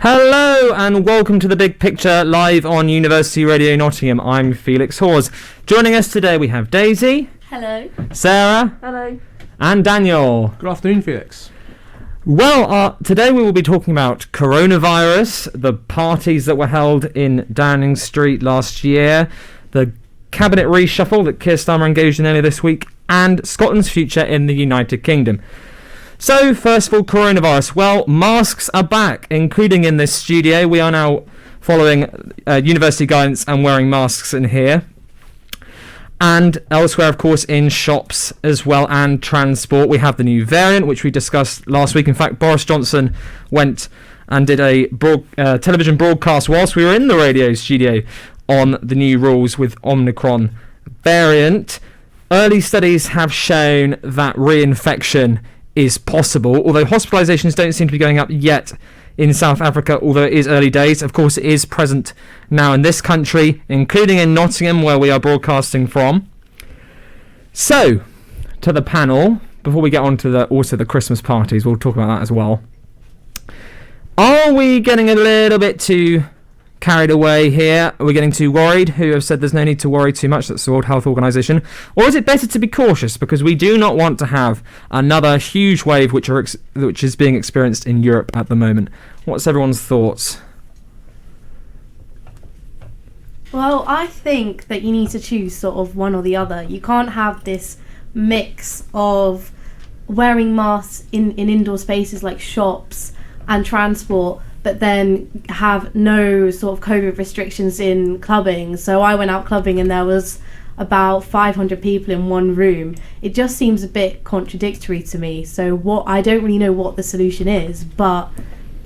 Hello and welcome to The Big Picture live on University Radio Nottingham. I'm Felix Hawes. Joining us today we have Daisy. Hello. Sarah. Hello. And Daniel. Good afternoon, Felix. Well, today we will be talking about coronavirus, the parties that were held in Downing Street last year, the cabinet reshuffle that Keir Starmer engaged in earlier this week, and Scotland's future in the United Kingdom. So, first of all, coronavirus. Well, masks are back, including in this studio. We are now following university guidance and wearing masks in here. And elsewhere, of course, in shops as well and transport. We have the new variant, which we discussed last week. In fact, Boris Johnson went and did a television broadcast whilst we were in the radio studio on the new rules with Omicron variant. Early studies have shown that reinfection is possible, although hospitalisations don't seem to be going up yet in South Africa, although it is early days. Of course, it is present now in this country, including in Nottingham, where we are broadcasting from. So, to the panel, before we get on to the Christmas parties, we'll talk about that as well. Are we getting a little bit too carried away here? Are we getting too worried? Who have said there's no need to worry too much? That's the World Health Organization. Or is it better to be cautious, because we do not want to have another huge wave which is being experienced in Europe at the moment? What's everyone's thoughts? Well, I think that you need to choose sort of one or the other. You can't have this mix of wearing masks in indoor spaces like shops and transport, but then have no sort of COVID restrictions in clubbing. So I went out clubbing and there was about 500 people in one room. It just seems a bit contradictory to me. So I don't really know what the solution is, but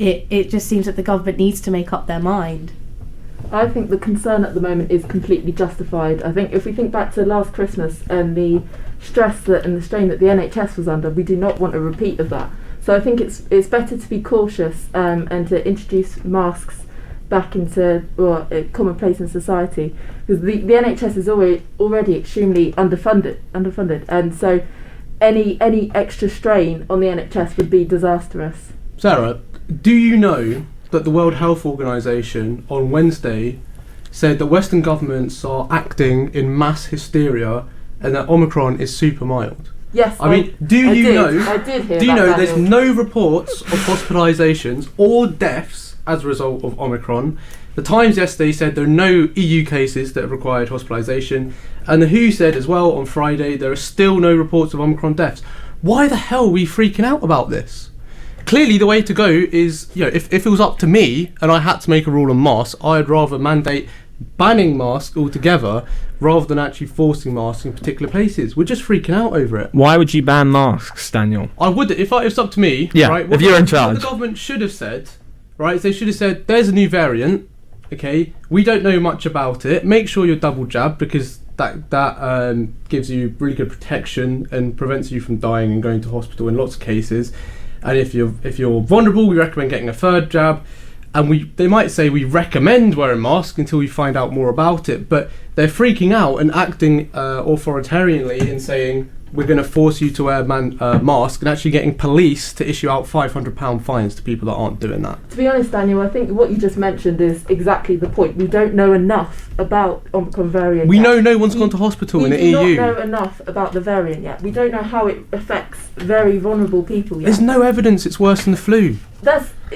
it just seems that the government needs to make up their mind. I think the concern at the moment is completely justified. I think if we think back to last Christmas and the stress and the strain that the NHS was under, we do not want a repeat of that. So I think it's better to be cautious and to introduce masks back into a commonplace in society, because the NHS is already extremely underfunded, and so any extra strain on the NHS would be disastrous. Sarah, do you know that the World Health Organization on Wednesday said that Western governments are acting in mass hysteria and that Omicron is super mild? Yes, I mean, do you know there's no reports of hospitalisations or deaths as a result of Omicron? The Times yesterday said there are no EU cases that have required hospitalisation, and the WHO said as well on Friday there are still no reports of Omicron deaths. Why the hell are we freaking out about this? Clearly the way to go is, if it was up to me and I had to make a rule on masks, I'd rather mandate banning masks altogether rather than actually forcing masks in particular places. We're just freaking out over it. Why would you ban masks, Daniel? I would, if it's up to me. Yeah, right, if you're in charge. What the government should have said, right, they should have said, there's a new variant, okay, we don't know much about it, make sure you're double jabbed, because that gives you really good protection and prevents you from dying and going to hospital in lots of cases. And if you're vulnerable, we recommend getting a third jab. And they might say we recommend wearing masks until we find out more about it, but they're freaking out and acting authoritarianly and saying we're going to force you to wear a mask, and actually getting police to issue out £500 fines to people that aren't doing that. To be honest, Daniel, I think what you just mentioned is exactly the point. We don't know enough about Omicron variant We yet. know no one's gone to hospital in the EU. We do not know enough about the variant yet. We don't know how it affects very vulnerable people yet. There's no evidence it's worse than the flu.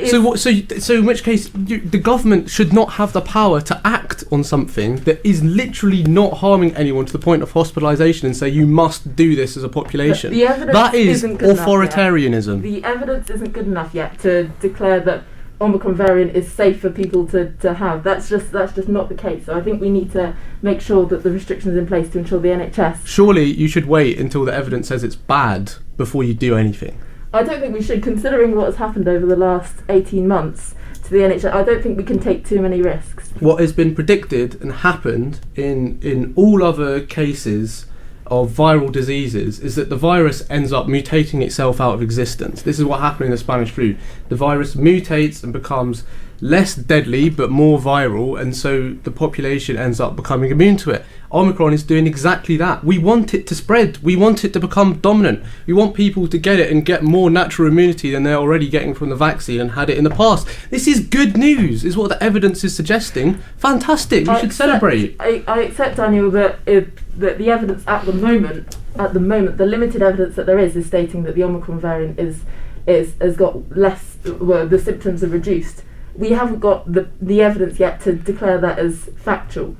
So in which case, the government should not have the power to act on something that is literally not harming anyone to the point of hospitalisation and say you must do this as a population. The evidence that is isn't good authoritarianism. The evidence isn't good enough yet to declare that Omicron variant is safe for people to have. That's just not the case. So I think we need to make sure that the restrictions in place to ensure the NHS. Surely you should wait until the evidence says it's bad before you do anything. I don't think we should, considering what has happened over the last 18 months to the NHS. I don't think we can take too many risks. What has been predicted and happened in all other cases of viral diseases is that the virus ends up mutating itself out of existence. This is what happened in the Spanish flu. The virus mutates and becomes less deadly but more viral, and so the population ends up becoming immune to it. Omicron is doing exactly that. We want it to spread. We want it to become dominant. We want people to get it and get more natural immunity than they're already getting from the vaccine and had it in the past. This is good news, is what the evidence is suggesting. Fantastic. We should celebrate. I accept, Daniel, that the evidence at the moment, the limited evidence that there is stating that the Omicron variant has got less, well, the symptoms are reduced. We haven't got the evidence yet to declare that as factual,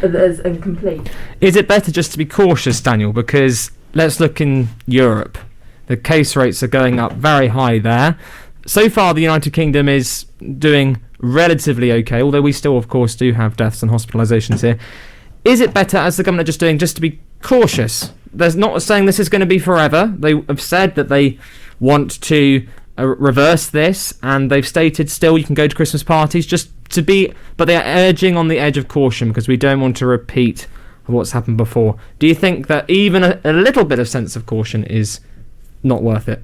as incomplete. Is it better just to be cautious, Daniel? Because let's look in Europe. The case rates are going up very high there. So far, the United Kingdom is doing relatively okay, although we still, of course, do have deaths and hospitalisations here. Is it better, as the government are just doing, just to be cautious? They're not saying this is going to be forever. They have said that they want to reverse this, and they've stated still you can go to Christmas parties but they are urging on the edge of caution because we don't want to repeat what's happened before. Do you think that even a little bit of sense of caution is not worth it?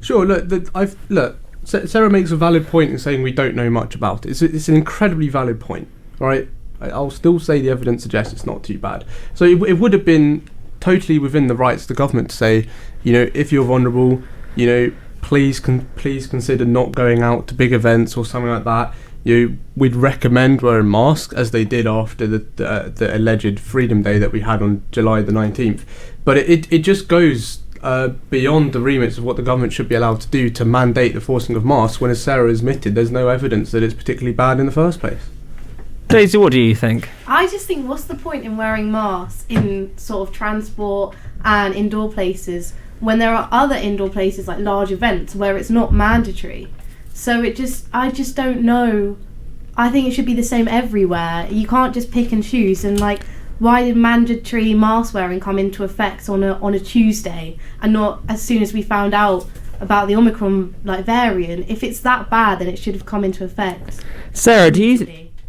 Sure. Look, Sarah makes a valid point in saying we don't know much about it. It's an incredibly valid point, right? I'll still say the evidence suggests it's not too bad. So it would have been totally within the rights of the government to say, if you're vulnerable, please consider not going out to big events or something like that. We'd recommend wearing masks, as they did after the alleged Freedom Day that we had on July the 19th. But it just goes beyond the remits of what the government should be allowed to do to mandate the forcing of masks when, as Sarah admitted, there's no evidence that it's particularly bad in the first place. Daisy, what do you think? I just think, what's the point in wearing masks in sort of transport and indoor places when there are other indoor places like large events where it's not mandatory? So I just don't know. I think it should be the same everywhere. You can't just pick and choose. And why did mandatory mask wearing come into effect on a Tuesday and not as soon as we found out about the Omicron variant? If it's that bad, then it should have come into effect. Sarah,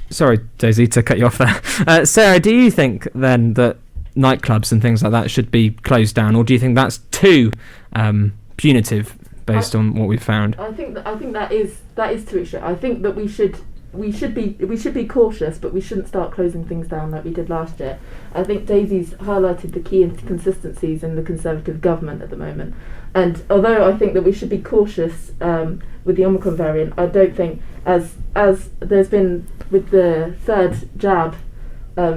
sorry, Daisy, to cut you off there. Sarah, do you think then that nightclubs and things like that should be closed down, or do you think that's too punitive based on what we've found? I think that is too extreme. I think that we should be cautious, but we shouldn't start closing things down like we did last year. I think Daisy's highlighted the key inconsistencies in the Conservative government at the moment. And although I think that we should be cautious with the Omicron variant, I don't think, as there's been with the third jab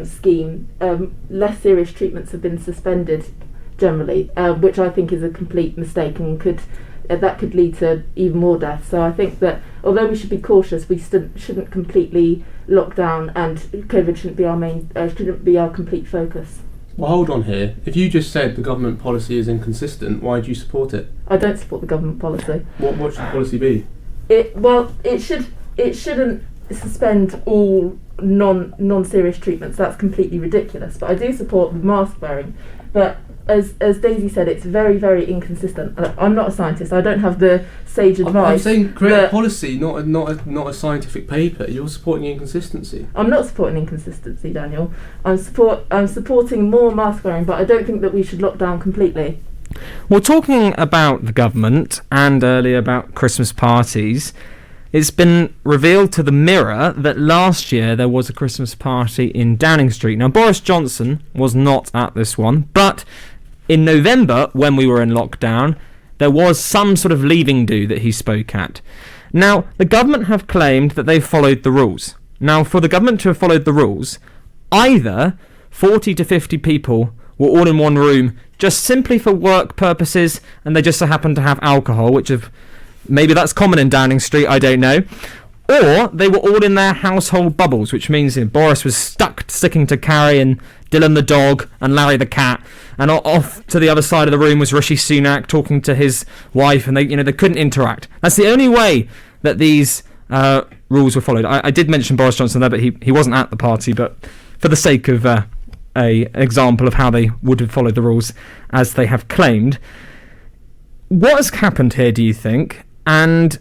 scheme, less serious treatments have been suspended generally, which I think is a complete mistake and could lead to even more deaths. So I think that although we should be cautious, we shouldn't completely lock down, and COVID shouldn't be our complete focus. Well, hold on here. If you just said the government policy is inconsistent, why do you support it? I don't support the government policy. What should the policy be? It shouldn't suspend all non-serious treatments. That's completely ridiculous. But I do support the mask wearing. But as Daisy said, it's very, very inconsistent. I'm not a scientist. I don't have the sage advice. I'm saying create a policy, not a scientific paper. You're supporting inconsistency. I'm not supporting inconsistency, Daniel. I'm supporting more mask wearing, but I don't think that we should lock down completely. Well, talking about the government and earlier about Christmas parties, it's been revealed to the Mirror that last year there was a Christmas party in Downing Street. Now, Boris Johnson was not at this one, but in November, when we were in lockdown, there was some sort of leaving do that he spoke at. Now, the government have claimed that they've followed the rules. Now, for the government to have followed the rules, either 40 to 50 people were all in one room just simply for work purposes, and they just so happened to have alcohol, which maybe that's common in Downing Street, I don't know. Or they were all in their household bubbles, which means Boris was sticking to Carrie and Dylan the dog and Larry the cat, and off to the other side of the room was Rishi Sunak talking to his wife, and they couldn't interact. That's the only way that these rules were followed. I did mention Boris Johnson there, but he wasn't at the party, but for the sake of an example of how they would have followed the rules as they have claimed. What has happened here, do you think? And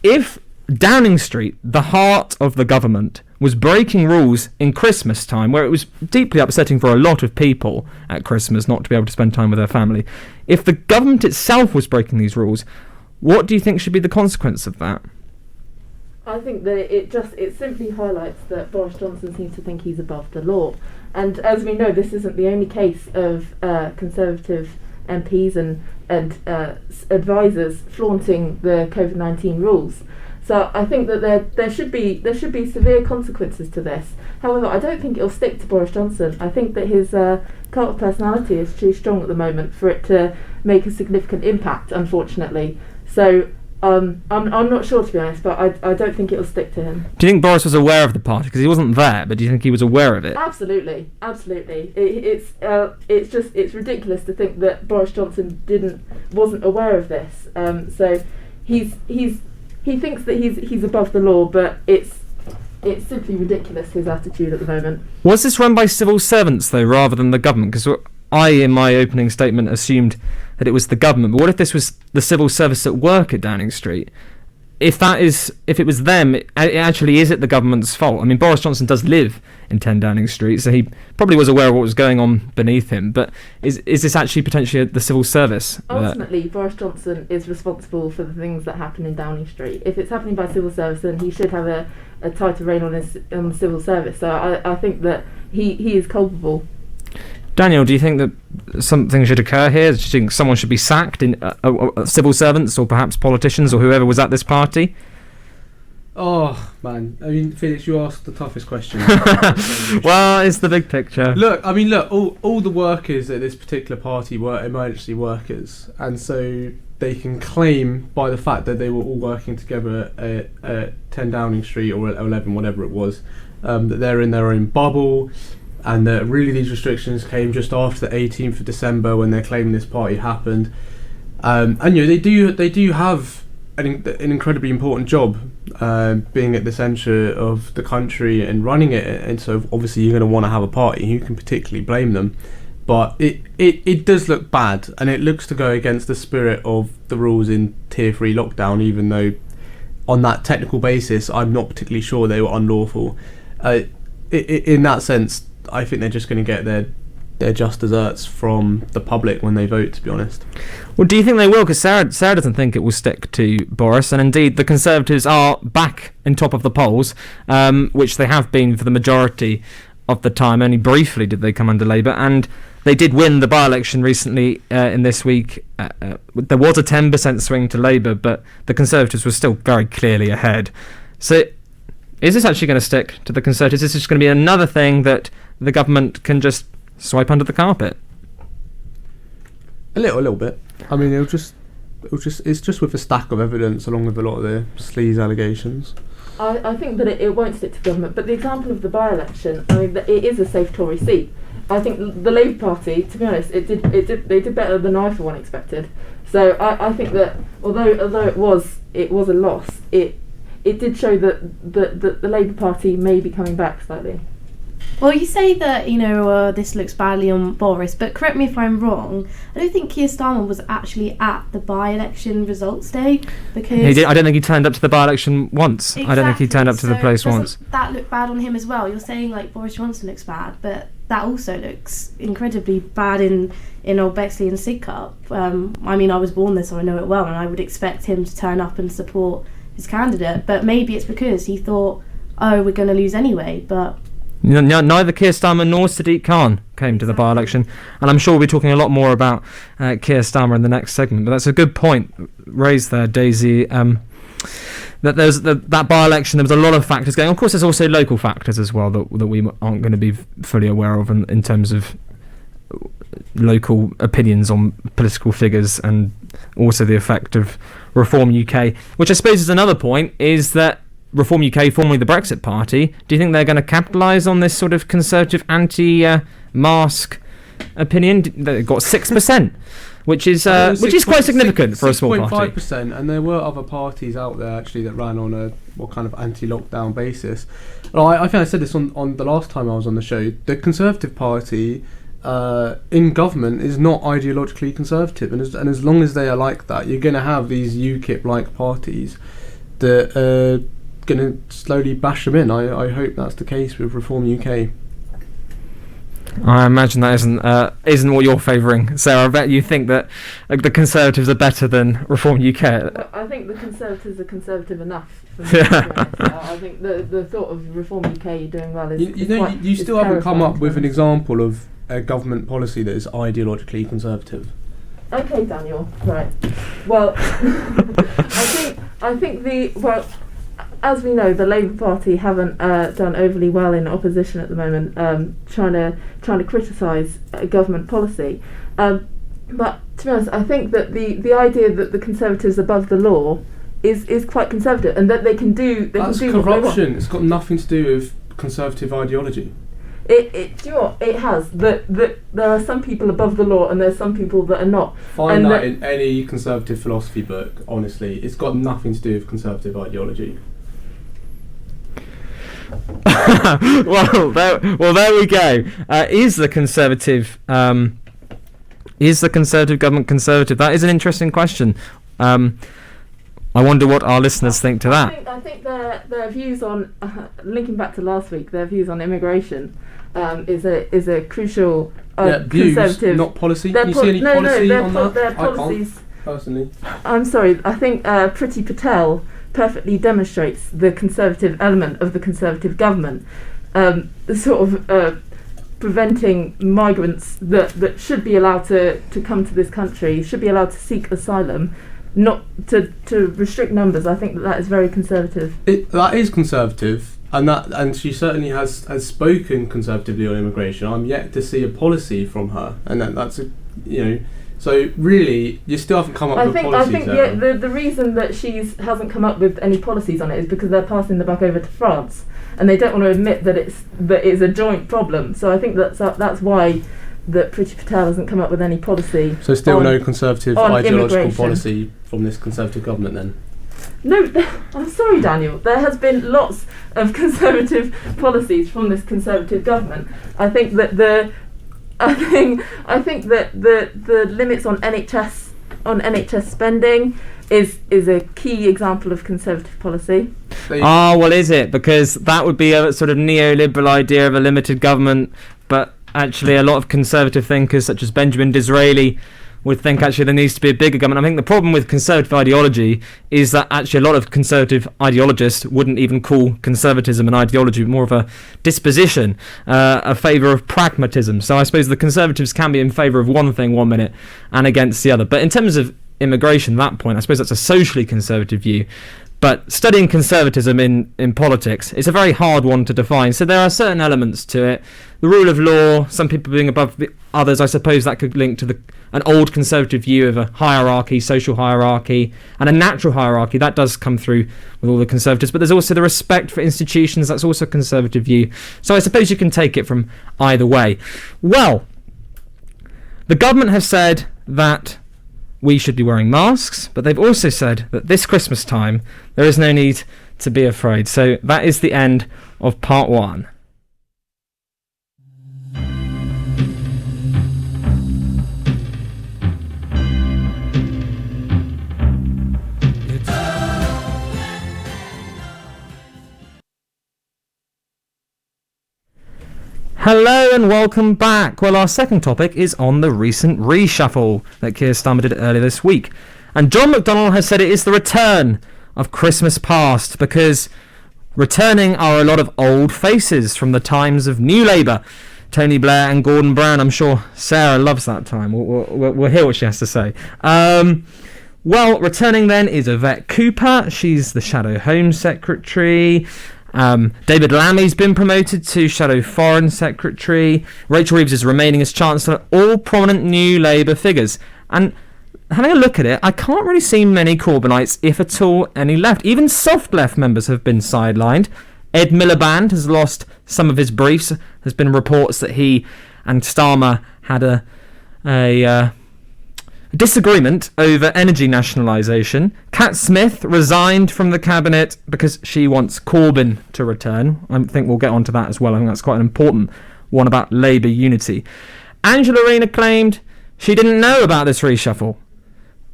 if Downing Street, the heart of the government, was breaking rules in Christmas time, where it was deeply upsetting for a lot of people at Christmas not to be able to spend time with their family, if the government itself was breaking these rules, what do you think should be the consequence of that? I think that it simply highlights that Boris Johnson seems to think he's above the law, and as we know, this isn't the only case of Conservative MPs and advisors flaunting the COVID-19 rules. So I think that there should be severe consequences to this. However, I don't think it'll stick to Boris Johnson. I think that his cult of personality is too strong at the moment for it to make a significant impact, unfortunately. So I'm not sure, to be honest, but I don't think it'll stick to him. Do you think Boris was aware of the party? Because he wasn't there, but do you think he was aware of it? Absolutely. It's ridiculous to think that Boris Johnson wasn't aware of this. So he thinks that he's above the law, but it's simply ridiculous, his attitude at the moment. Was this run by civil servants, though, rather than the government? Because I, in my opening statement, assumed that it was the government. But what if this was the civil service at work at Downing Street? If it was them, it actually is it the government's fault? I mean, Boris Johnson does live in 10 Downing Street, so he probably was aware of what was going on beneath him. But is this actually potentially the civil service? Ultimately, Boris Johnson is responsible for the things that happen in Downing Street. If it's happening by civil service, then he should have a tighter rein on the civil service. So I think that he is culpable. Daniel, do you think that something should occur here? Do you think someone should be sacked, in civil servants or perhaps politicians or whoever was at this party? Oh man, I mean, Felix, you asked the toughest question. Well, it's the big picture. Look, all the workers at this particular party were emergency workers, and so they can claim by the fact that they were all working together at 10 Downing Street or 11, whatever it was, that they're in their own bubble. And that really these restrictions came just after the 18th of December when they're claiming this party happened. And they do have an incredibly important job, being at the centre of the country and running it. And so obviously you're going to want to have a party. You can particularly blame them, but it does look bad, and it looks to go against the spirit of the rules in Tier 3 lockdown. Even though on that technical basis, I'm not particularly sure they were unlawful. In that sense, I think they're just going to get their just desserts from the public when they vote, to be honest. Well, do you think they will? Because Sarah doesn't think it will stick to Boris, and indeed the Conservatives are back in top of the polls, which they have been for the majority of the time. Only briefly did they come under Labour, and they did win the by-election recently in this week. There was a 10% swing to Labour, but the Conservatives were still very clearly ahead. So is this actually going to stick to the Conservatives? Is this just going to be another thing that the government can just swipe under the carpet? A little bit. I mean, it's just with a stack of evidence along with a lot of the sleaze allegations. I think that it won't stick to government, but the example of the by-election, I mean, it is a safe Tory seat. I think the Labour Party, to be honest, they did better than I for one expected. So I think that although it was a loss, it did show that the Labour Party may be coming back slightly. Well, you say that, this looks badly on Boris, but correct me if I'm wrong, I don't think Keir Starmer was actually at the by-election results day, because... I don't think he turned up to the by-election once. Exactly. I don't think he turned up to the place once. That looked bad on him as well. You're saying, Boris Johnson looks bad, but that also looks incredibly bad in Old Bexley and Sidcup. I mean, I was born there, so I know it well, and I would expect him to turn up and support his candidate, but maybe it's because he thought, we're going to lose anyway, but... Neither Keir Starmer nor Sadiq Khan came to the by-election, and I'm sure we'll be talking a lot more about Keir Starmer in the next segment, but that's a good point raised there, Daisy, that there's that by-election, there was a lot of factors going on. Of course, there's also local factors as well that we aren't going to be fully aware of in terms of local opinions on political figures, and also the effect of Reform UK, which I suppose is another point, is that Reform UK, formerly the Brexit Party, do you think they're going to capitalise on this sort of conservative anti-mask opinion? They got 6%, which is quite significant for a small party. 6.5%, and there were other parties out there actually that ran on a kind of anti-lockdown basis. Well, I think I said this on the last time I was on the show. The Conservative Party in government is not ideologically conservative, and as long as they are like that, you're going to have these UKIP-like parties that are going to slowly bash them in. I hope that's the case with Reform UK. I imagine that isn't what you're favouring, Sarah. I bet you think that the Conservatives are better than Reform UK. I think the Conservatives are conservative enough For me, to be honest. I think the thought of Reform UK doing well is. You still haven't come up with an example of a government policy that is ideologically conservative. Okay, Daniel. Right. Well, I think as we know, the Labour Party haven't done overly well in opposition at the moment, trying to criticise government policy. But to be honest, I think that the idea that the Conservatives are above the law is quite conservative, and that they can do. That's can do corruption. It's got nothing to do with conservative ideology. Do you know what? It has. That there are some people above the law, and there's some people that are not. Find that in any conservative philosophy book. Honestly, it's got nothing to do with conservative ideology. Well, there we go. Is the conservative government conservative? That is an interesting question. I wonder what our listeners think to that. I think their views on linking back to last week, their views on immigration is a crucial views, conservative. not policy. Can you see any policy on that? Their policies. I can't, personally. I'm sorry. I think Priti Patel perfectly demonstrates the conservative element of the Conservative government, preventing migrants that should be allowed to come to this country, should be allowed to seek asylum, not to restrict numbers. I think that is very conservative. That is conservative, and she certainly has spoken conservatively on immigration. I'm yet to see a policy from her, and that's So really, you still haven't come up with policies. I think the reason that she hasn't come up with any policies on it is because they're passing the buck over to France, and they don't want to admit that it's a joint problem. So I think that's why that Priti Patel hasn't come up with any policy. So still no conservative ideological policy from this Conservative government then? No, I'm sorry, Daniel. There has been lots of conservative policies from this Conservative government. I think that the limits on NHS spending is a key example of conservative policy. Well, is it? Because that would be a sort of neoliberal idea of a limited government, but actually a lot of conservative thinkers such as Benjamin Disraeli would think actually there needs to be a bigger government. I think the problem with conservative ideology is that actually a lot of conservative ideologists wouldn't even call conservatism an ideology, but more of a disposition, a favour of pragmatism. So I suppose the Conservatives can be in favour of one thing one minute and against the other. But in terms of immigration, that point, I suppose that's a socially conservative view. But studying conservatism in politics is a very hard one to define. So there are certain elements to it. The rule of law, some people being above the others, I suppose that could link to an old conservative view of a hierarchy, social hierarchy, and a natural hierarchy. That does come through with all the conservatives. But there's also the respect for institutions. That's also a conservative view. So I suppose you can take it from either way. Well, the government have said that we should be wearing masks, but they've also said that this Christmas time there is no need to be afraid. So that is the end of part one. Hello and welcome back. Well, our second topic is on the recent reshuffle that Keir Starmer did earlier this week. And John McDonnell has said it is the return of Christmas past, because returning are a lot of old faces from the times of New Labour. Tony Blair and Gordon Brown. I'm sure Sarah loves that time. We'll hear what she has to say. Well, returning then is Yvette Cooper. She's the Shadow Home Secretary. David Lammy's been promoted to Shadow Foreign Secretary. Rachel Reeves is remaining as Chancellor. All prominent new Labour figures. And having a look at it, I can't really see many Corbynites, if at all, any left. Even soft left members have been sidelined. Ed Miliband has lost some of his briefs. There's been reports that he and Starmer had a disagreement over energy nationalisation. Cat Smith resigned from the cabinet because she wants Corbyn to return. I think we'll get onto that as well. I think that's quite an important one about Labour unity. Angela Rayner claimed she didn't know about this reshuffle,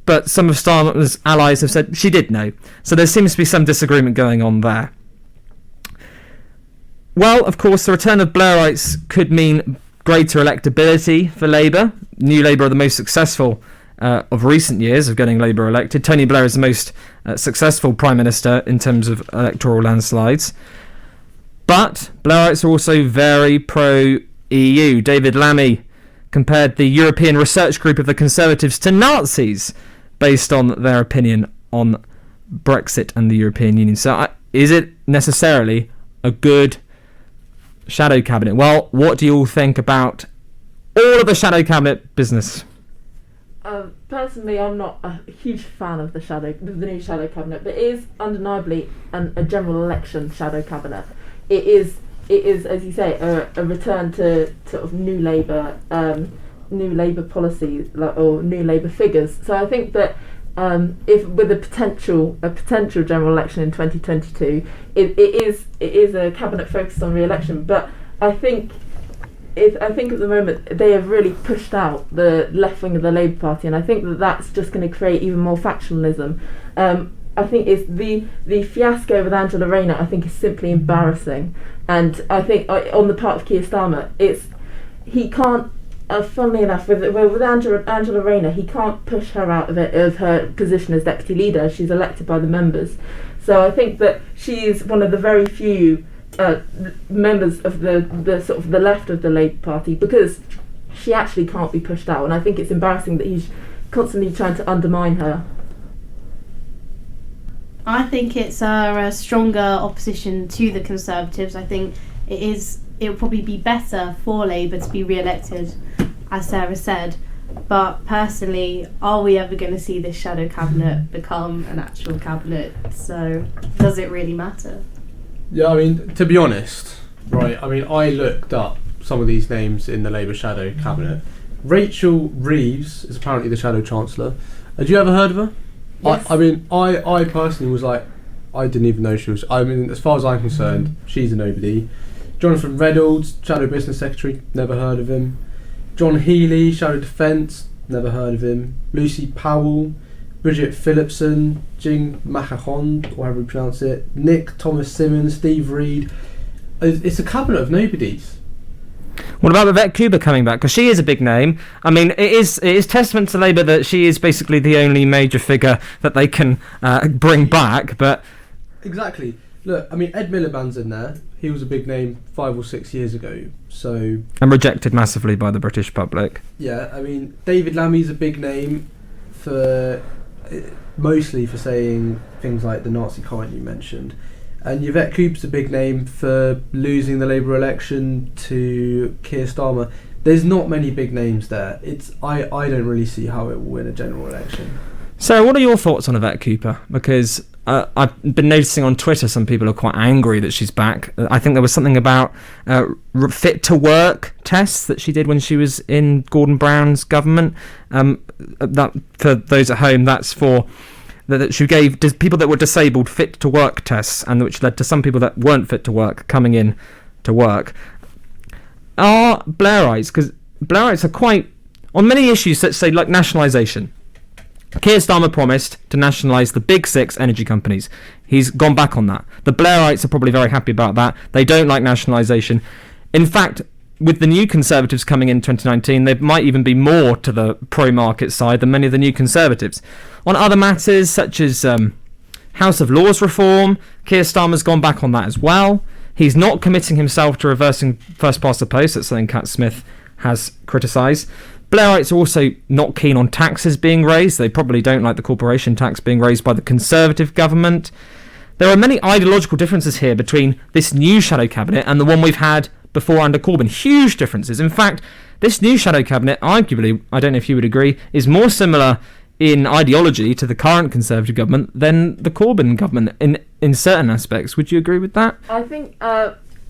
but some of Starmer's allies have said she did know. So there seems to be some disagreement going on there. Well, of course, the return of Blairites could mean greater electability for Labour. New Labour are the most successful of recent years of getting Labour elected. Tony Blair is the most successful Prime Minister in terms of electoral landslides. But Blairites are also very pro-EU. David Lammy compared the European Research Group of the Conservatives to Nazis based on their opinion on Brexit and the European Union. So is it necessarily a good shadow cabinet? Well, what do you all think about all of the shadow cabinet business? Personally, I'm not a huge fan of the new shadow cabinet, but it is undeniably a general election shadow cabinet. It is, as you say, a return to sort of new Labour policy or new Labour figures. So I think that if with a potential general election in 2022, it is a cabinet focused on re-election. But I think at the moment they have really pushed out the left wing of the Labour Party, and I think that's just going to create even more factionalism. I think it's the fiasco with Angela Rayner, I think, is simply embarrassing, and I think on the part of Keir Starmer, he can't. Funnily enough, with Angela Rayner, he can't push her out of her position as deputy leader. She's elected by the members, so I think that she is one of the very few members of the sort of the left of the Labour Party, because she actually can't be pushed out, and I think it's embarrassing that he's constantly trying to undermine her. I think it's a stronger opposition to the Conservatives. I think it will probably be better for Labour to be re-elected, as Sarah said. But personally, are we ever going to see this shadow cabinet become an actual cabinet? So does it really matter? Yeah, I mean, to be honest, right, I mean, I looked up some of these names in the Labour shadow cabinet. Rachel Reeves is apparently the shadow chancellor. Had you ever heard of her? Yes. I personally was like, I didn't even know she was. I mean, as far as I'm concerned, she's a nobody. Jonathan Reynolds, shadow business secretary, never heard of him. John Healey, shadow defence, never heard of him. Lucy Powell, Bridget Phillipson, Jing Mahahond, or however you pronounce it. Nick Thomas Simmons, Steve Reed. It's a cabinet of nobodies. What about Vivek Kuba coming back? Because she is a big name. I mean, it is testament to Labour that she is basically the only major figure that they can bring back. But exactly. Look, I mean, Ed Miliband's in there. He was a big name 5 or 6 years ago. So and rejected massively by the British public. Yeah, I mean, David Lammy's a big name mostly for saying things like the Nazi comment you mentioned. And Yvette Cooper's a big name for losing the Labour election to Keir Starmer. There's not many big names there. I don't really see how it will win a general election. So what are your thoughts on Yvette Cooper? Because I've been noticing on Twitter some people are quite angry that she's back. I think there was something about fit to work tests that she did when she was in Gordon Brown's government. That, for those at home, that's for that she gave people that were disabled fit to work tests, and which led to some people that weren't fit to work coming in to work. Are Blairites, because Blairites are quite on many issues, let's say like nationalisation. Keir Starmer promised to nationalise the big 6 energy companies. He's gone back on that. The Blairites are probably very happy about that. They don't like nationalisation. In fact, with the new Conservatives coming in 2019, they might even be more to the pro-market side than many of the new Conservatives. On other matters, such as House of Lords reform, Keir Starmer's gone back on that as well. He's not committing himself to reversing first past the post. That's something Cat Smith has criticised. Blairites are also not keen on taxes being raised. They probably don't like the corporation tax being raised by the Conservative government. There are many ideological differences here between this new shadow cabinet and the one we've had before under Corbyn. Huge differences. In fact, this new shadow cabinet, arguably, I don't know if you would agree, is more similar in ideology to the current Conservative government than the Corbyn government in certain aspects. Would you agree with that? I think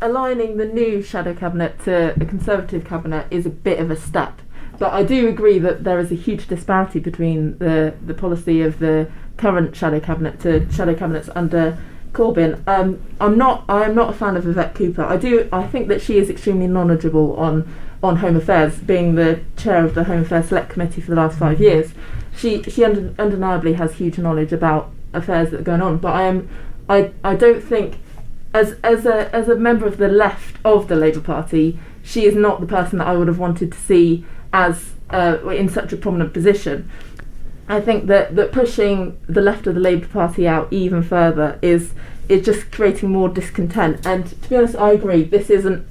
aligning the new shadow cabinet to the Conservative cabinet is a bit of a step. But I do agree that there is a huge disparity between the policy of the current shadow cabinet to shadow cabinets under Corbyn. I am not a fan of Yvette Cooper. I think that she is extremely knowledgeable on Home Affairs, being the chair of the Home Affairs Select Committee for the last 5 years. She undeniably has huge knowledge about affairs that are going on. But I don't think, as a member of the left of the Labour Party, she is not the person that I would have wanted to see as in such a prominent position. I think that pushing the left of the Labour Party out even further is just creating more discontent. And to be honest, I agree. This isn't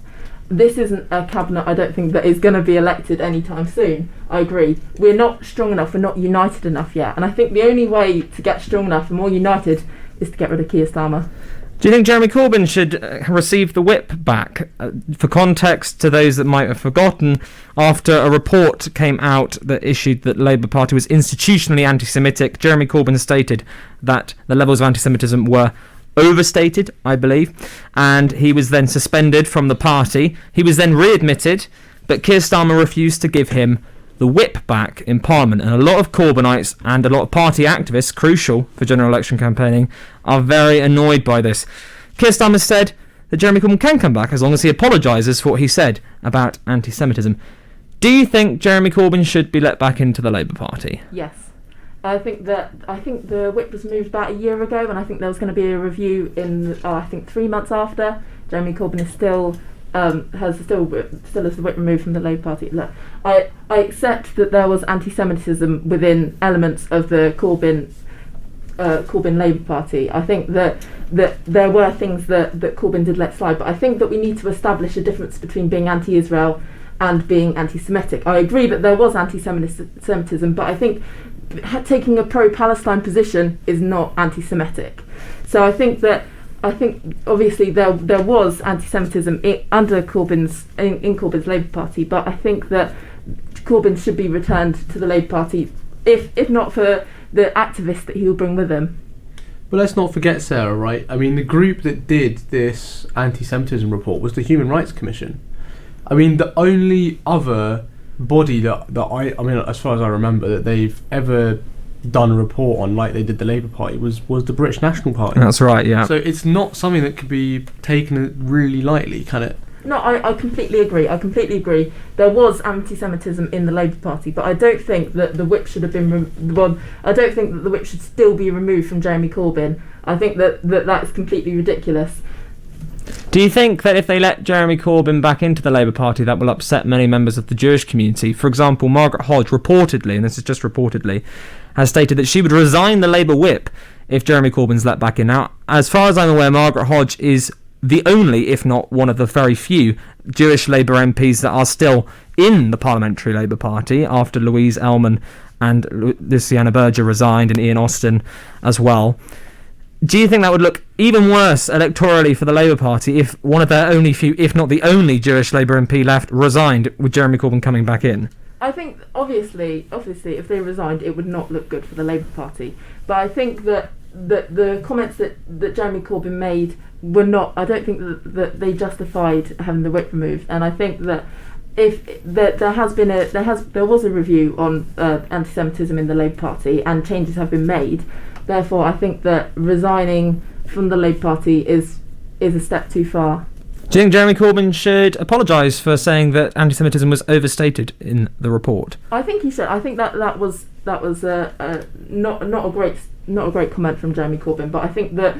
a cabinet. I don't think that is going to be elected anytime soon. I agree. We're not strong enough. We're not united enough yet. And I think the only way to get strong enough and more united is to get rid of Keir Starmer. Do you think Jeremy Corbyn should receive the whip back? For context, to those that might have forgotten, after a report came out that issued that the Labour Party was institutionally anti-Semitic, Jeremy Corbyn stated that the levels of anti-Semitism were overstated, I believe, and he was then suspended from the party. He was then readmitted, but Keir Starmer refused to give him the whip back in Parliament, and a lot of Corbynites and a lot of party activists, crucial for general election campaigning, are very annoyed by this. Keir Starmer said that Jeremy Corbyn can come back as long as he apologises for what he said about anti-Semitism. Do you think Jeremy Corbyn should be let back into the Labour Party? Yes. I think the whip was moved about a year ago, and I think there was going to be a review in 3 months after. Jeremy Corbyn is still has the whip removed from the Labour Party. Look, I accept that there was anti-Semitism within elements of the Corbyn Labour Party. I think that there were things that Corbyn did let slide, but I think that we need to establish a difference between being anti-Israel and being anti-Semitic. I agree that there was anti-Semitism, but I think taking a pro-Palestine position is not anti-Semitic. So I think obviously there was anti-Semitism under Corbyn's in Corbyn's Labour Party, but I think that Corbyn should be returned to the Labour Party, if not for the activists that he will bring with him. But let's not forget, Sarah, right? I mean, the group that did this anti-Semitism report was the Human Rights Commission. I mean, the only other body that I mean, as far as I remember, that they've ever done a report on, like they did the Labour Party, was the British National Party. That's right, yeah. So it's not something that could be taken really lightly, can it? No, I completely agree. There was anti-Semitism in the Labour Party, but I don't think that the whip should have been I don't think that the whip should still be removed from Jeremy Corbyn. I think that's completely ridiculous. Do you think that if they let Jeremy Corbyn back into the Labour Party, that will upset many members of the Jewish community? For example, Margaret Hodge reportedly, and this is just reportedly, has stated that she would resign the Labour whip if Jeremy Corbyn's let back in. Now, as far as I'm aware, Margaret Hodge is the only, if not one of the very few, Jewish Labour MPs that are still in the Parliamentary Labour Party after Louise Ellman and Luciana Berger resigned, and Ian Austin as well. Do you think that would look even worse electorally for the Labour Party if one of their only few, if not the only Jewish Labour MP left, resigned with Jeremy Corbyn coming back in? I think, obviously, if they resigned, it would not look good for the Labour Party. But I think that the comments that Jeremy Corbyn made were not, I don't think that they justified having the whip removed. And I think that there was a review on anti-Semitism in the Labour Party, and changes have been made. Therefore, I think that resigning from the Labour Party is a step too far. Do you think Jeremy Corbyn should apologise for saying that anti-Semitism was overstated in the report? I think he should. I think that was not a great comment from Jeremy Corbyn. But I think that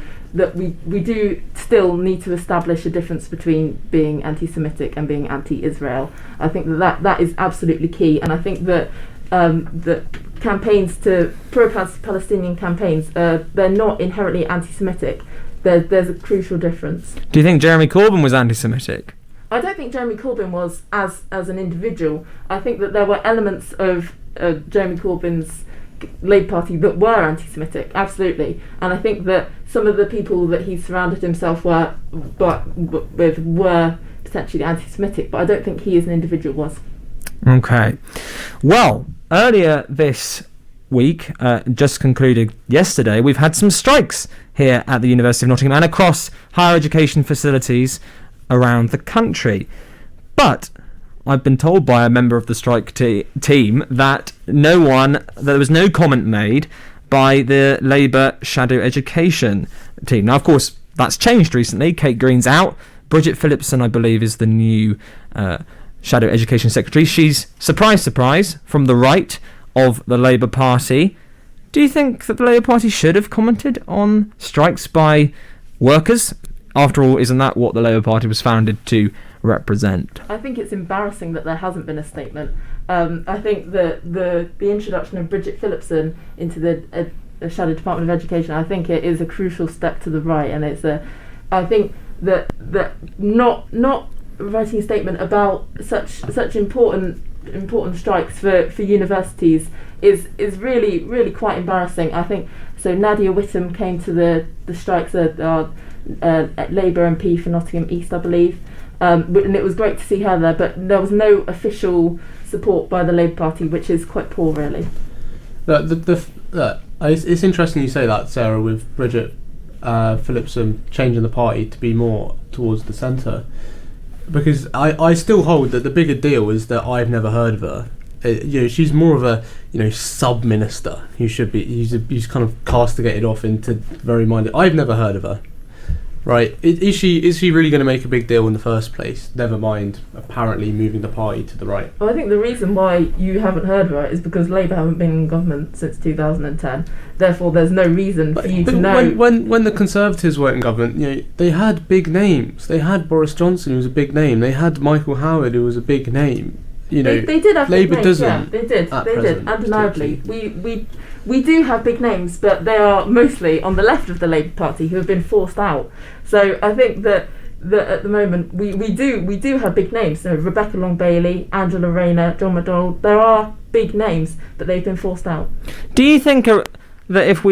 we do still need to establish a difference between being anti-Semitic and being anti-Israel. I think that is absolutely key, and I think that campaigns to pro-Palestinian campaigns, they're not inherently anti-Semitic. There's a crucial difference. Do you think Jeremy Corbyn was anti-Semitic? I don't think Jeremy Corbyn was as an individual. I think that there were elements of Jeremy Corbyn's Labour Party that were anti-Semitic, absolutely. And I think that some of the people that he surrounded himself with were potentially anti-Semitic, but I don't think he as an individual was. Okay. Well, earlier this week, just concluded yesterday, we've had some strikes here at the University of Nottingham and across higher education facilities around the country. But I've been told by a member of the strike team that there was no comment made by the Labour Shadow Education team. Now, of course, that's changed recently. Kate Green's out. Bridget Phillipson, I believe, is the new Shadow Education Secretary. She's, surprise, from the right of the Labour Party. Do you think that the Labour Party should have commented on strikes by workers? After all, isn't that what the Labour Party was founded to represent? I think it's embarrassing that there hasn't been a statement. I think that the introduction of Bridget Phillipson into the Shadow Department of Education, I think it is a crucial step to the right, and I think that not writing a statement about such important strikes for universities is really quite embarrassing. I think so. Nadia Whittam came to the strikes at Labour MP for Nottingham East, I believe, and it was great to see her there. But there was no official support by the Labour Party, which is quite poor, really. It's interesting you say that, Sarah, with Bridget Phillipson changing the party to be more towards the centre, because I still hold that the bigger deal is that I've never heard of her. She's more of a sub minister who should be he's kind of castigated off into very minded. I've never heard of her. Right? Is she really going to make a big deal in the first place? Never mind apparently moving the party to the right. Well, I think the reason why you haven't heard of her is because Labour haven't been in government since 2010. Therefore, there's no reason for you to know. When the Conservatives were in government, they had big names. They had Boris Johnson, who was a big name. They had Michael Howard, who was a big name. They did have Labour big names, doesn't. Yeah, they did, undeniably. We do have big names, but they are mostly on the left of the Labour Party who have been forced out. So I think that at the moment we do have big names. So Rebecca Long Bailey, Angela Rayner, John McDonnell. There are big names, but they've been forced out. Do you think that if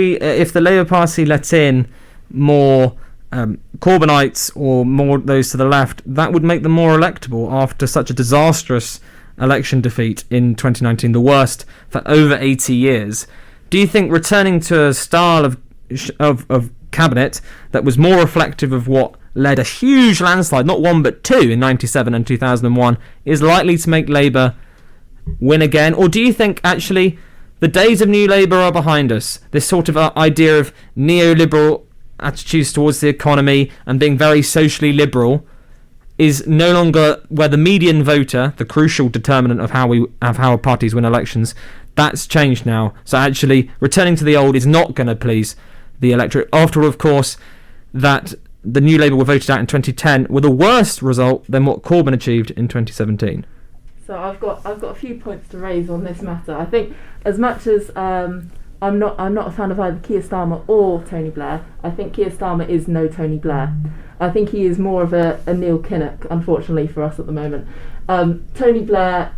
the Labour Party lets in more Corbynites or more those to the left, that would make them more electable after such a disastrous election defeat in 2019, the worst for over 80 years? Do you think returning to a style of cabinet that was more reflective of what led a huge landslide, not one but two, in 97 and 2001, is likely to make Labour win again? Or do you think actually the days of New Labour are behind us? This sort of idea of neoliberal attitudes towards the economy and being very socially liberal is no longer where the median voter, the crucial determinant of how parties win elections, that's changed now. So actually returning to the old is not going to please the electorate. After all, of course, that the New Labour were voted out in 2010 with a worse result than what Corbyn achieved in 2017. So I've got a few points to raise on this matter. I think as much as I'm not a fan of either Keir Starmer or Tony Blair, I think Keir Starmer is no Tony Blair. I think he is more of a Neil Kinnock, unfortunately for us at the moment. Tony Blair,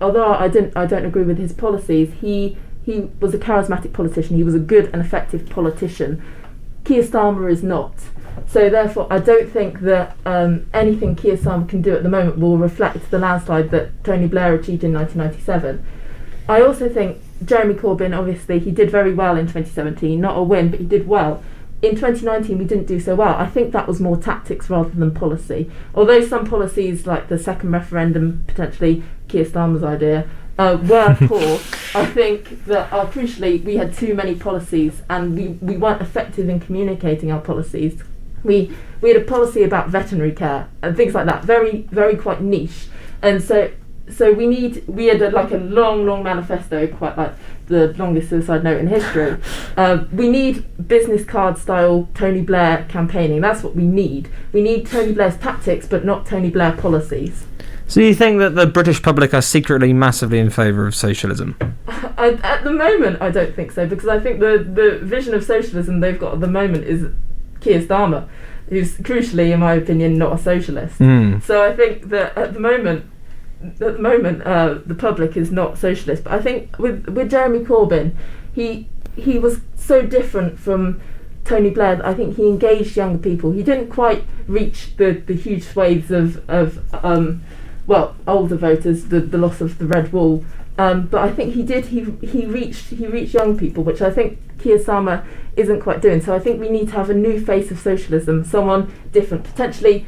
although I don't agree with his policies, he was a charismatic politician. He was a good and effective politician. Keir Starmer is not. So therefore, I don't think that anything Keir Starmer can do at the moment will reflect the landslide that Tony Blair achieved in 1997. I also think Jeremy Corbyn, obviously, he did very well in 2017. Not a win, but he did well. In 2019, we didn't do so well. I think that was more tactics rather than policy. Although some policies, like the second referendum, potentially Keir Starmer's idea, were poor, I think that crucially we had too many policies and we weren't effective in communicating our policies. We had a policy about veterinary care and things like that, very, very quite niche. And so we had a long manifesto, quite like the longest suicide note in history. We need business card style Tony Blair campaigning. That's what we need. We need Tony Blair's tactics, but not Tony Blair policies. So you think that the British public are secretly massively in favour of socialism? At the moment, I don't think so, because I think the vision of socialism they've got at the moment is Keir Starmer, who's crucially, in my opinion, not a socialist. So I think that at the moment, the public is not socialist. But I think with Jeremy Corbyn, he was so different from Tony Blair that I think he engaged younger people. He didn't quite reach the huge swathes of older voters, the loss of the red wall. But I think he did. He reached young people, which I think Keir Starmer isn't quite doing. So I think we need to have a new face of socialism, someone different, potentially.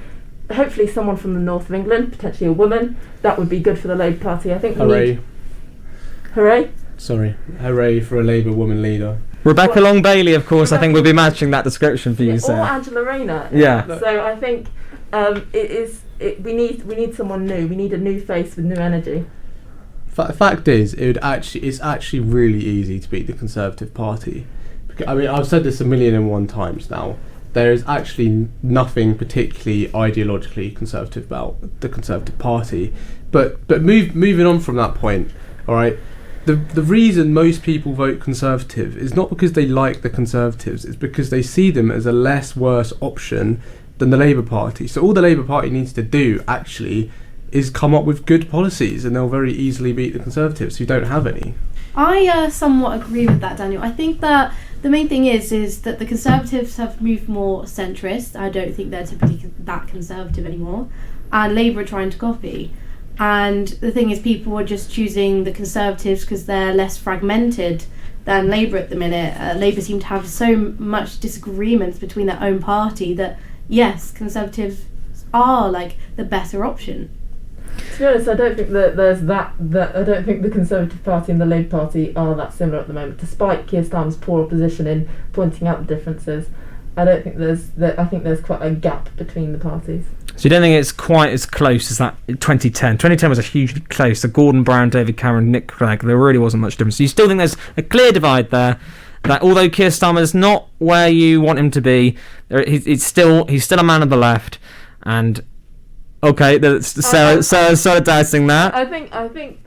Hopefully someone from the north of England, potentially a woman. That would be good for the Labour Party. I think Hooray? Sorry. Hooray for a Labour woman leader. Rebecca Long Bailey, of course, I think would be matching that description for you, Sarah. Or Angela Rayner. Yeah. So I think we need someone new. We need a new face with new energy. Fact is, it's actually really easy to beat the Conservative Party. I mean, I've said this 1,000,001 times now. there is actually nothing particularly ideologically conservative about the Conservative Party. But moving on from that point, all right, the reason most people vote Conservative is not because they like the Conservatives, it's because they see them as a less worse option than the Labour Party. So all the Labour Party needs to do, actually, is come up with good policies, and they'll very easily beat the Conservatives, who don't have any. I somewhat agree with that, Daniel. I think that the main thing is that the Conservatives have moved more centrist. I don't think they're typically that conservative anymore. And Labour are trying to copy. And the thing is, people are just choosing the Conservatives because they're less fragmented than Labour at the minute. Labour seem to have so much disagreements between their own party that, yes, Conservatives are like the better option. To be honest, I don't think that there's that I don't think the Conservative Party and the Labour Party are that similar at the moment, despite Keir Starmer's poor opposition in pointing out the differences. I don't think I think there's quite a gap between the parties. So you don't think it's quite as close as that 2010? 2010 was a hugely close. So Gordon Brown, David Cameron, Nick Clegg, there really wasn't much difference. So you still think there's a clear divide there, that although Keir Starmer's not where you want him to be, he's still a man of the left, and okay, Sarah's sort of dicing that. I think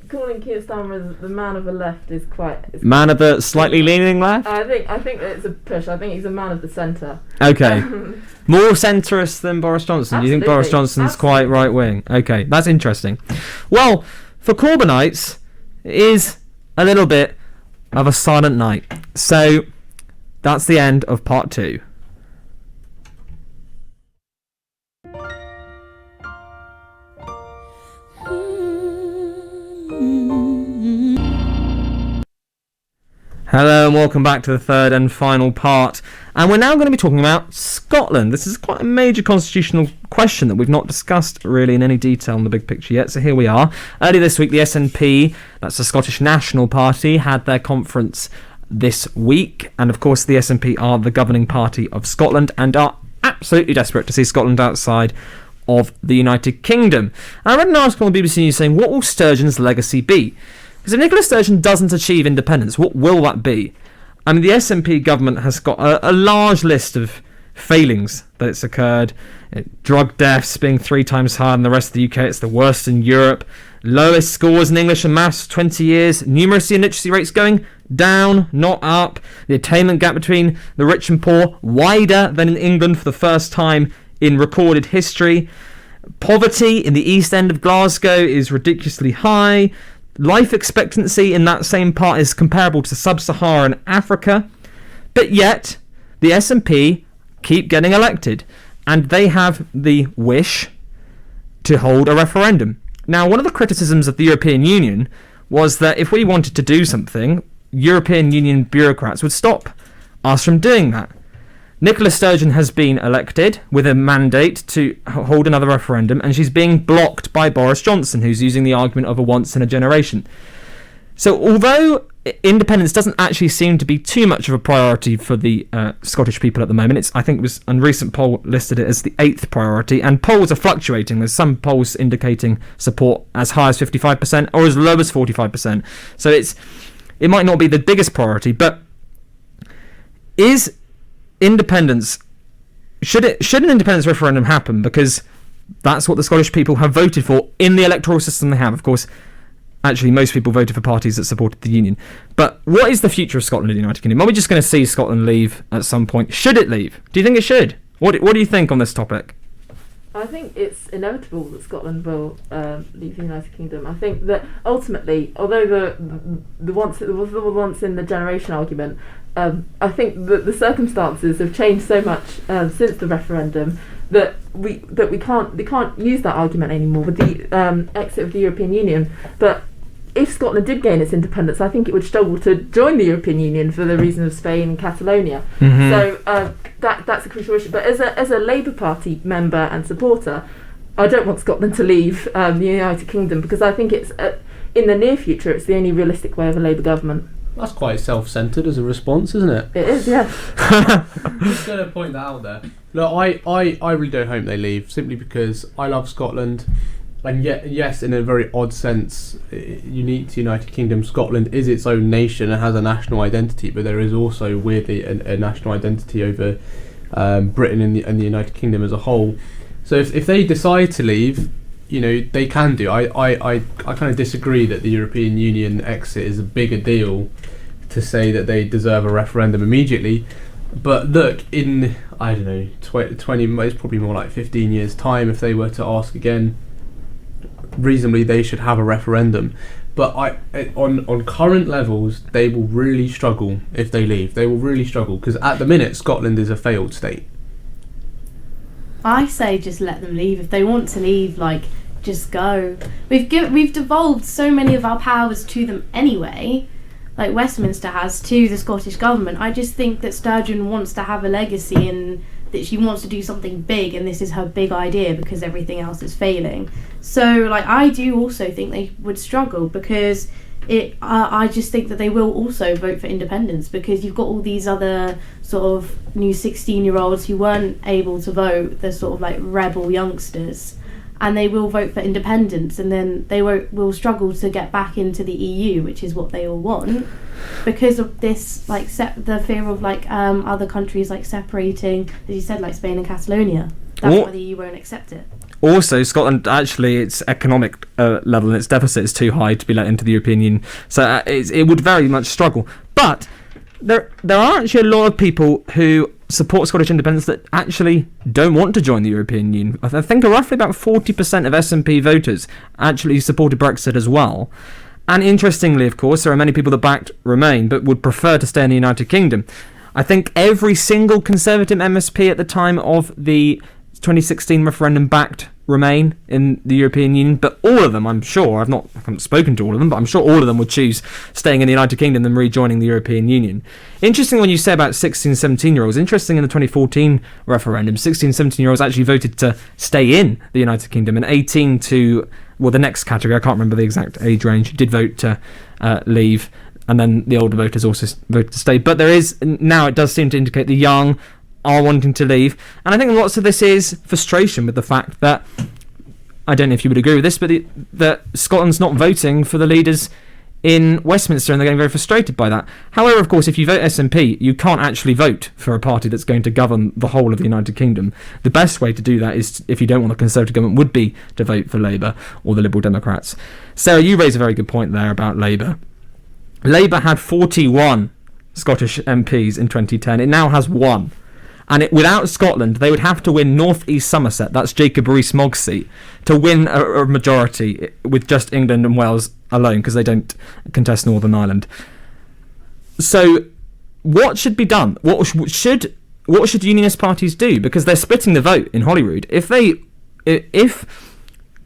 calling Keir Starmer the man of the left is quite... Man of the slightly leaning left? I think it's a push. I think he's a man of the centre. Okay. More centrist than Boris Johnson? Absolutely. You think Boris Johnson's quite right-wing? Okay, that's interesting. Well, for Corbynites, it is a little bit of a silent night. So, that's the end of part 2. Hello and welcome back to the third and final part, and we're now going to be talking about Scotland. This is quite a major constitutional question that we've not discussed really in any detail in the big picture yet, so here we are. Earlier this week the SNP, that's the Scottish National Party, had their conference this week, and of course the SNP are the governing party of Scotland and are absolutely desperate to see Scotland outside of the United Kingdom. And I read an article on the BBC News saying, what will Sturgeon's legacy be? Because if Nicola Sturgeon doesn't achieve independence, what will that be? I mean, the SNP government has got a large list of failings that it's occurred. Drug deaths being 3 times higher than the rest of the UK. It's the worst in Europe. Lowest scores in English and maths 20 years. Numeracy and literacy rates going down, not up. The attainment gap between the rich and poor wider than in England for the first time in recorded history. Poverty in the East End of Glasgow is ridiculously high. Life expectancy in that same part is comparable to sub-Saharan Africa. But yet, the SNP keep getting elected, and they have the wish to hold a referendum. Now, one of the criticisms of the European Union was that if we wanted to do something, European Union bureaucrats would stop us from doing that. Nicola Sturgeon has been elected with a mandate to hold another referendum, and she's being blocked by Boris Johnson, who's using the argument of a once in a generation. So although independence doesn't actually seem to be too much of a priority for the Scottish people at the moment, I think it was a recent poll listed it as the 8th priority, and polls are fluctuating. There's some polls indicating support as high as 55% or as low as 45%. So it might not be the biggest priority, but is independence, should an independence referendum happen? Because that's what the Scottish people have voted for in the electoral system they have. Of course, actually most people voted for parties that supported the Union. But what is the future of Scotland in the United Kingdom? Are we just going to see Scotland leave at some point? Should it leave? Do you think it should? What do you think on this topic? I think it's inevitable that Scotland will leave the United Kingdom. I think that ultimately, although the once in the generation argument, I think that the circumstances have changed so much since the referendum that we can't use that argument anymore with the exit of the European Union. But if Scotland did gain its independence, I think it would struggle to join the European Union for the reason of Spain and Catalonia. Mm-hmm. So that's a crucial issue. But as a Labour Party member and supporter, I don't want Scotland to leave the United Kingdom, because I think it's in the near future it's the only realistic way of a Labour government. That's quite self-centred as a response, isn't it? It is, yeah. Just going to point that out there. Look, I really don't hope they leave, simply because I love Scotland. And yet, yes, in a very odd sense, unique to United Kingdom, Scotland is its own nation and has a national identity, but there is also weirdly a national identity over Britain and the United Kingdom as a whole. So if they decide to leave, they can do. I kind of disagree that the European Union exit is a bigger deal to say that they deserve a referendum immediately. But look, in, I don't know, 20, it's probably more like 15 years' time, if they were to ask again, reasonably they should have a referendum. But on current levels, they will really struggle if they leave. They will really struggle, because at the minute, Scotland is a failed state. I say just let them leave. If they want to leave, just go. We've devolved so many of our powers to them anyway, like Westminster has to the Scottish Government. I just think that Sturgeon wants to have a legacy and that she wants to do something big, and this is her big idea because everything else is failing. So, I do also think they would struggle, because I just think that they will also vote for independence, because you've got all these other sort of new 16-year-olds who weren't able to vote, the sort of rebel youngsters, and they will vote for independence, and then they will struggle to get back into the EU, which is what they all want, because of this the fear of other countries separating, as you said, like Spain and Catalonia. That's why the EU won't accept it. Also, Scotland, actually, its economic level and its deficit is too high to be let into the European Union, so it would very much struggle. But there are actually a lot of people who support Scottish independence that actually don't want to join the European Union. I think roughly about 40% of SNP voters actually supported Brexit as well. And interestingly, of course, there are many people that backed Remain but would prefer to stay in the United Kingdom. I think every single Conservative MSP at the time of the 2016 referendum backed Remain in the European Union, but all of them, I'm sure, I haven't spoken to all of them, but I'm sure all of them would choose staying in the United Kingdom than rejoining the European Union. Interesting when you say about 16, 17-year-olds. Interesting, in the 2014 referendum, 16, 17-year-olds actually voted to stay in the United Kingdom, and 18 to, the next category, I can't remember the exact age range, did vote to leave, and then the older voters also voted to stay. But it does seem to indicate the young are wanting to leave, and I think lots of this is frustration with the fact that, I don't know if you would agree with this, but that Scotland's not voting for the leaders in Westminster, and they're getting very frustrated by that. However, of course, if you vote SNP, you can't actually vote for a party that's going to govern the whole of the United Kingdom. The best way to do that is, if you don't want a Conservative government, would be to vote for Labour or the Liberal Democrats. Sarah, you raise a very good point there about Labour. Labour had 41 Scottish MPs in 2010. It now has 1. And without Scotland, they would have to win North East Somerset, that's Jacob Rees-Mogg's seat, to win a majority with just England and Wales alone, because they don't contest Northern Ireland. So, what should be done? What should unionist parties do? Because they're splitting the vote in Holyrood. If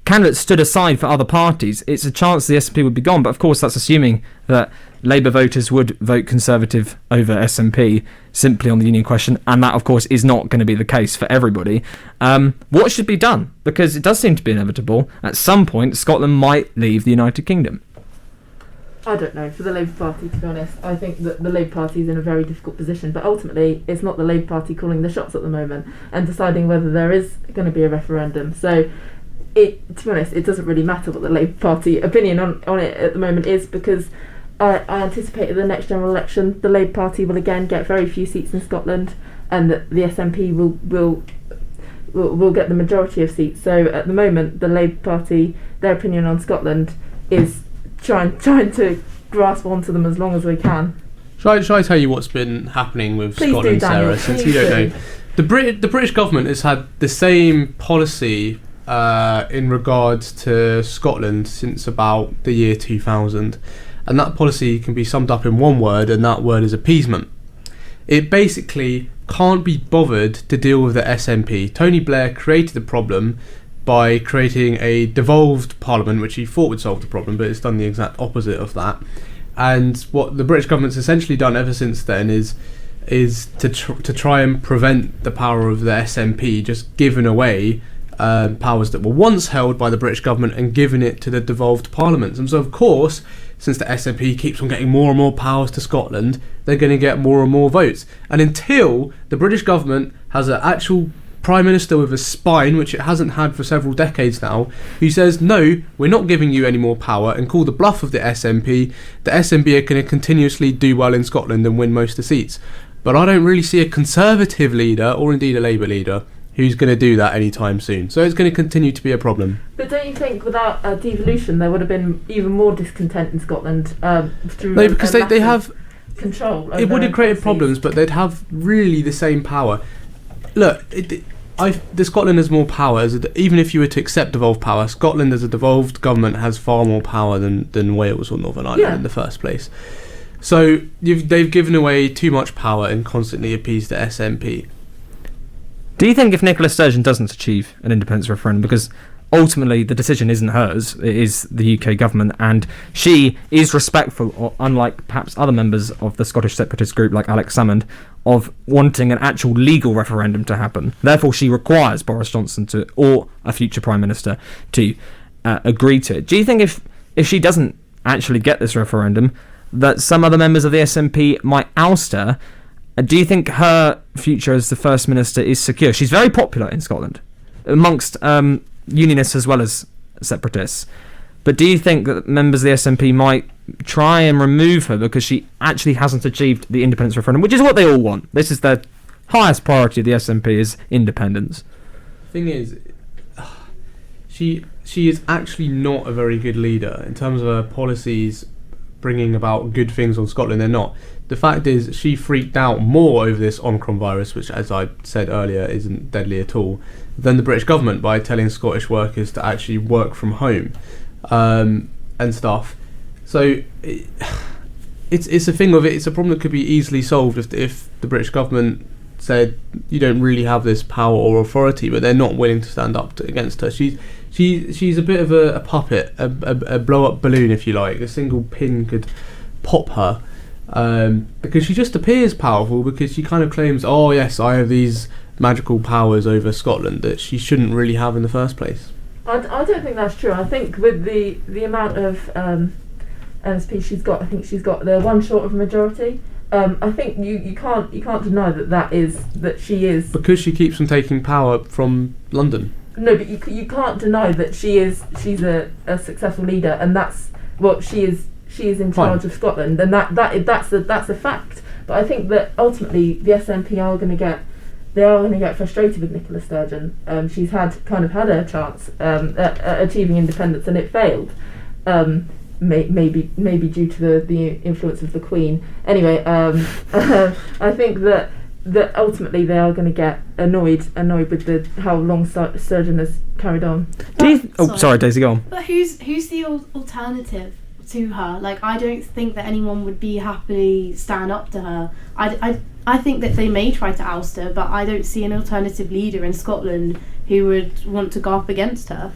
candidates stood aside for other parties, it's a chance the SNP would be gone. But of course, that's assuming that Labour voters would vote Conservative over SNP simply on the union question, and that, of course, is not going to be the case for everybody. What should be done? Because it does seem to be inevitable. At some point, Scotland might leave the United Kingdom. I don't know, for the Labour Party, to be honest. I think that the Labour Party is in a very difficult position, but ultimately it's not the Labour Party calling the shots at the moment and deciding whether there is going to be a referendum. So, to be honest, it doesn't really matter what the Labour Party opinion on it at the moment is, because I anticipate at the next general election the Labour Party will again get very few seats in Scotland, and that the SNP will get the majority of seats. So at the moment, the Labour Party, their opinion on Scotland is trying to grasp onto them as long as we can. Shall I tell you what's been happening with Please Scotland, do, Daniel, Sarah? Since you don't know, the British government has had the same policy in regards to Scotland since about the year 2000. And that policy can be summed up in one word, and that word is appeasement. It basically can't be bothered to deal with the SNP. Tony Blair created the problem by creating a devolved parliament, which he thought would solve the problem, but it's done the exact opposite of that. And what the British government's essentially done ever since then is to try and prevent the power of the SNP just giving away powers that were once held by the British government and giving it to the devolved parliaments. And so, of course, since the SNP keeps on getting more and more powers to Scotland, they're going to get more and more votes. And until the British government has an actual Prime Minister with a spine, which it hasn't had for several decades now, who says, no, we're not giving you any more power, and call the bluff of the SNP are going to continuously do well in Scotland and win most of the seats. But I don't really see a Conservative leader, or indeed a Labour leader, who's going to do that anytime soon. So it's going to continue to be a problem. But don't you think without devolution there would have been even more discontent in Scotland through No, because they have control? It would have created problems, but they'd have really the same power. Look, the Scotland has more power. Even if you were to accept devolved power, Scotland as a devolved government has far more power than Wales or Northern Ireland in the first place. So they've given away too much power and constantly appeased the SNP. Do you think if Nicola Sturgeon doesn't achieve an independence referendum, because ultimately the decision isn't hers, it is the UK government, and she is respectful, or unlike perhaps other members of the Scottish separatist group like Alex Salmond, of wanting an actual legal referendum to happen. Therefore she requires Boris Johnson or a future Prime Minister to agree to it. Do you think if she doesn't actually get this referendum, that some other members of the SNP might oust her? Do you think her future as the First Minister is secure? She's very popular in Scotland, amongst unionists as well as separatists. But do you think that members of the SNP might try and remove her because she actually hasn't achieved the independence referendum, which is what they all want? This is their highest priority of the SNP, is independence. Thing is, she is actually not a very good leader in terms of her policies bringing about good things on Scotland. They're not. The fact is, she freaked out more over this Omicron virus, which, as I said earlier, isn't deadly at all, than the British government by telling Scottish workers to actually work from home and stuff. So it's a thing of it. It's a problem that could be easily solved if the British government said you don't really have this power or authority, but they're not willing to stand up against her. She's a bit of a puppet, a blow up balloon, if you like. A single pin could pop her. Because she just appears powerful, because she kind of claims, oh yes, I have these magical powers over Scotland that she shouldn't really have in the first place. I don't think that's true. I think with the amount of MSP she's got, I think she's got the one short of majority. I think you can't deny that she is, because she keeps on taking power from London. No, but you can't deny that she's a successful leader, and that's what she is. She is in charge of Scotland, and that's a fact. But I think that ultimately the SNP are going to get frustrated with Nicola Sturgeon. She's had her chance at achieving independence, and it failed. Maybe due to the influence of the Queen. Anyway, I think that ultimately they are going to get annoyed with how long Sturgeon has carried on. Sorry, Daisy, go on. But who's the alternative to her? Like, I don't think that anyone would be happily stand up to her. I think that they may try to oust her, but I don't see an alternative leader in Scotland who would want to go up against her.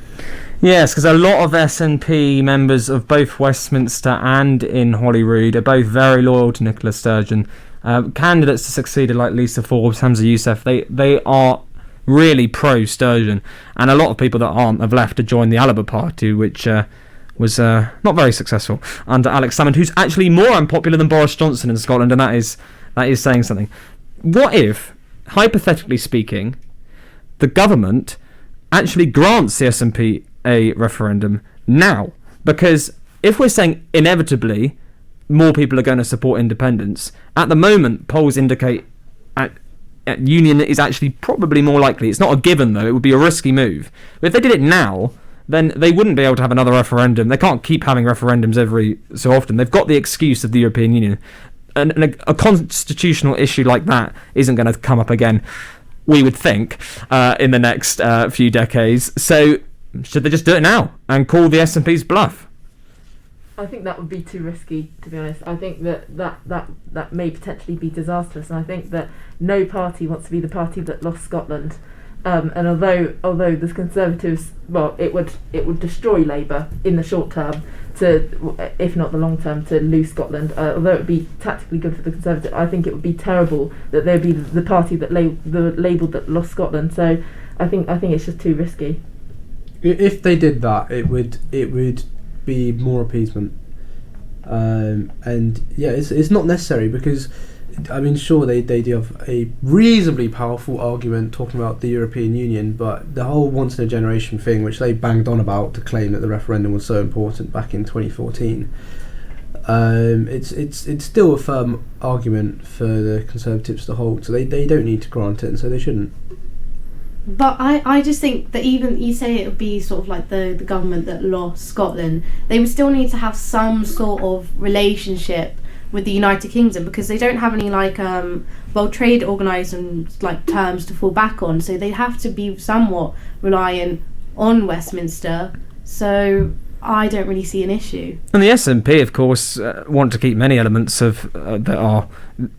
Yes, because a lot of SNP members of both Westminster and in Holyrood are both very loyal to Nicola Sturgeon. Candidates to succeed are like Lisa Forbes, Hamza Youssef. They are really pro-Sturgeon, and a lot of people that aren't have left to join the Labour Party, which was not very successful under Alex Salmond, who's actually more unpopular than Boris Johnson in Scotland, and that is saying something. What if, hypothetically speaking, the government actually grants the SNP a referendum now? Because if we're saying inevitably more people are going to support independence, at the moment polls indicate union is actually probably more likely. It's not a given though, it would be a risky move. But if they did it now, then they wouldn't be able to have another referendum. They can't keep having referendums every so often. They've got the excuse of the European Union. And a constitutional issue like that isn't going to come up again, we would think, in the next few decades. So should they just do it now and call the SNP's bluff? I think that would be too risky, to be honest. I think that may potentially be disastrous, and I think that no party wants to be the party that lost Scotland. And although the Conservatives, well, it would destroy Labour in the short term, if not the long term, to lose Scotland. Although it would be tactically good for the Conservatives, I think it would be terrible that they'd be the party that labelled that lost Scotland. So I think it's just too risky. If they did that, it would be more appeasement, and yeah, it's not necessary, because I mean, sure, they do have a reasonably powerful argument talking about the European Union, but the whole once in a generation thing, which they banged on about to claim that the referendum was so important back in 2014, it's still a firm argument for the Conservatives to hold. So they don't need to grant it, and so they shouldn't. But I just think that even you say it would be sort of like the government that lost Scotland, they would still need to have some sort of relationship with the United Kingdom, because they don't have any trade organisation terms to fall back on, so they have to be somewhat reliant on Westminster. So I don't really see an issue. And the SNP, of course, want to keep many elements of that are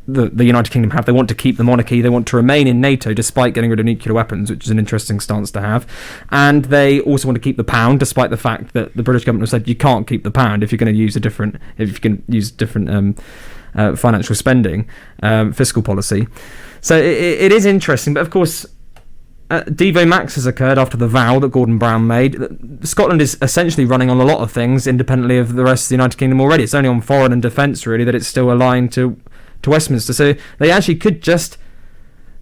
the United Kingdom have. They want to keep the monarchy. They want to remain in NATO despite getting rid of nuclear weapons, which is an interesting stance to have. And they also want to keep the pound, despite the fact that the British government has said you can't keep the pound if you're going to use different financial spending, fiscal policy. So it is interesting, but of course. Devo Max has occurred after the vow that Gordon Brown made. Scotland is essentially running on a lot of things independently of the rest of the United Kingdom already. It's only on foreign and defence, really, that it's still aligned to Westminster. So they actually could just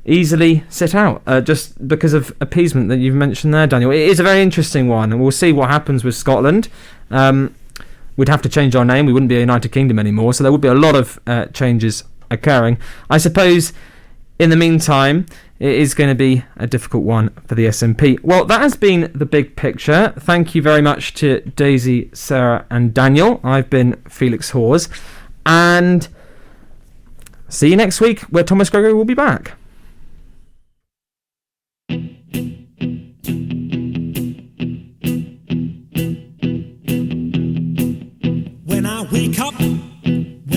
easily sit out, just because of appeasement that you've mentioned there, Daniel. It is a very interesting one, and we'll see what happens with Scotland. We'd have to change our name. We wouldn't be a United Kingdom anymore, so there would be a lot of changes occurring. I suppose, in the meantime, it is going to be a difficult one for the SNP. Well, that has been the big picture. Thank you very much to Daisy, Sarah and Daniel. I've been Felix Hawes. And see you next week, where Thomas Gregory will be back.